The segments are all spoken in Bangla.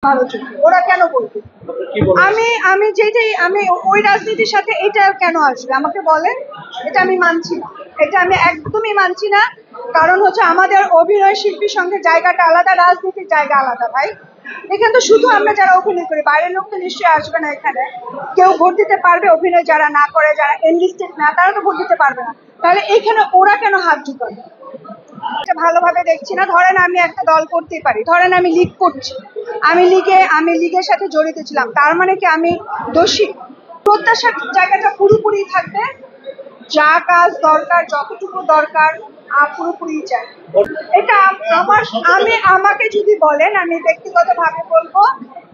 ভালো চোখে ওরা কেন বলবে? আমি যেটাই আমি ওই রাজনীতির সাথে এটা কেন আসবে আমাকে বলেন। এটা আমি মানছি না, এটা আমি একদমই মানছি না। কারণ হচ্ছে আমাদের অভিনয় শিল্পীর সঙ্গে জায়গাটা আলাদা, রাজনীতির জায়গা আলাদা ভাই। এখানে তো শুধু আমরা যারা অভিনয় করি, বাইরের লোক তো নিশ্চয়ই আসবে না এখানে। কেউ ভোট দিতে পারবে অভিনয় যারা না করে, যারা এনলিস্টেড না, তারা তো ভোট দিতে পারবে না। তাহলে এইখানে ওরা কেন হাত ঢুকাবে? ভালোভাবে দেখছি না। ধরেন আমি একটা দল করতেই পারি, ধরেন আমি লিগ করছি, আমি লিগের সাথে জড়িত ছিলাম, তার মানে কি আমি দোষী? প্রত্যাশার জায়গাটা পুরোপুরি থাকবে, যা কাজ দরকার যতটুকু দরকার পুরোপুরি চাই। এটা আমার আমাকে যদি বলেন, আমি ব্যক্তিগতভাবে বলবো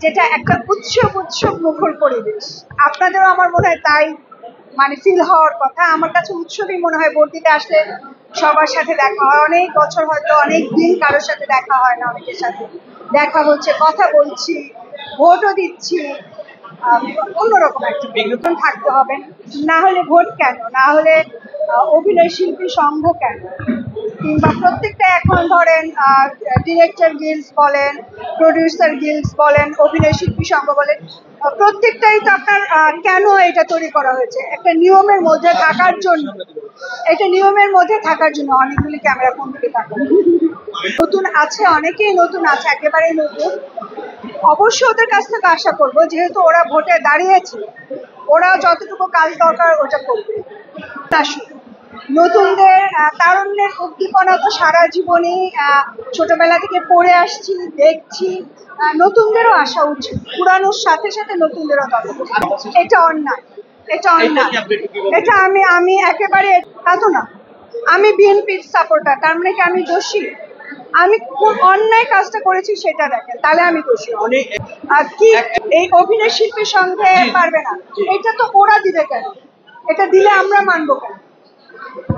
যেটা একটা উৎসব মুখর পরিবেশ। আপনাদেরও আমার মনে হয় তাই মানে ফিল হওয়ার কথা। আমার কাছে উৎসবই মনে হয়। ভোট দিতে আসলে সবার সাথে দেখা হয়, অনেক বছর হয়তো অনেক দিন কারোর সাথে দেখা হয় না, অনেকের সাথে দেখা হচ্ছে, কথা বলছি, ভোটও দিচ্ছি। অন্যরকম একটা বিনোদন থাকতে হবে, না হলে ভোট কেন, না হলে অভিনয় শিল্পী সংঘ কেন, কিংবা প্রত্যেকটা এখন ধরেন ডিরেক্টর গিল্ডস বলেন, প্রডিউসার গিল্ডস বলেন, অভিনয় শিল্পী সংঘ বলেন, প্রত্যেকটাই তো আপনার কেন এটা তৈরি করা হয়েছে? একটা নিয়মের মধ্যে থাকার জন্য। এটা নিয়মের মধ্যে থাকার জন্য। অনেকগুলি ক্যামেরা কোন দিকে তাকানো, নতুন আছে, অনেকেই নতুন আছে, একেবারেই নতুন। অবশ্যই ওদের কাছ থেকে আশা করবো, যেহেতু ওরা ভোটে দাঁড়িয়েছে, ওরা যতটুকু কাজ দরকার ওটা করবে। নতুনদের তারুণ্যের উদ্দীপনা তো সারা জীবনই ছোটবেলা থেকে পড়ে আসছি, দেখছি। নতুনদেরও আসা উচিত, পুরানোর সাথে সাথে নতুনদেরও দরকার। এটা অন্যায়, এটা অন্যায়। এটা আমি একেবারে এত না। আমি বিএনপির সাপোর্টার, তার মানে কি আমি দোষী? আমি কোন অন্যায় কাজটা করেছি সেটা দেখেন, তাহলে আমি দোষী। কি এই অভিনয় শিল্পীর সঙ্গে পারবে না? এটা তো ওরা দিবে কেন? এটা দিলে আমরা মানবো কেন?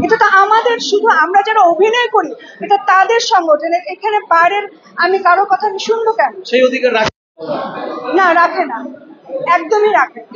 এটা তো আমাদের, শুধু আমরা যারা অভিনয় করি, এটা তাদের সংগঠন। এখানে বাইরের আমি কারো কথা আমি শুনবো কেন? সেই অধিকার না, রাখে না, একদমই রাখে না।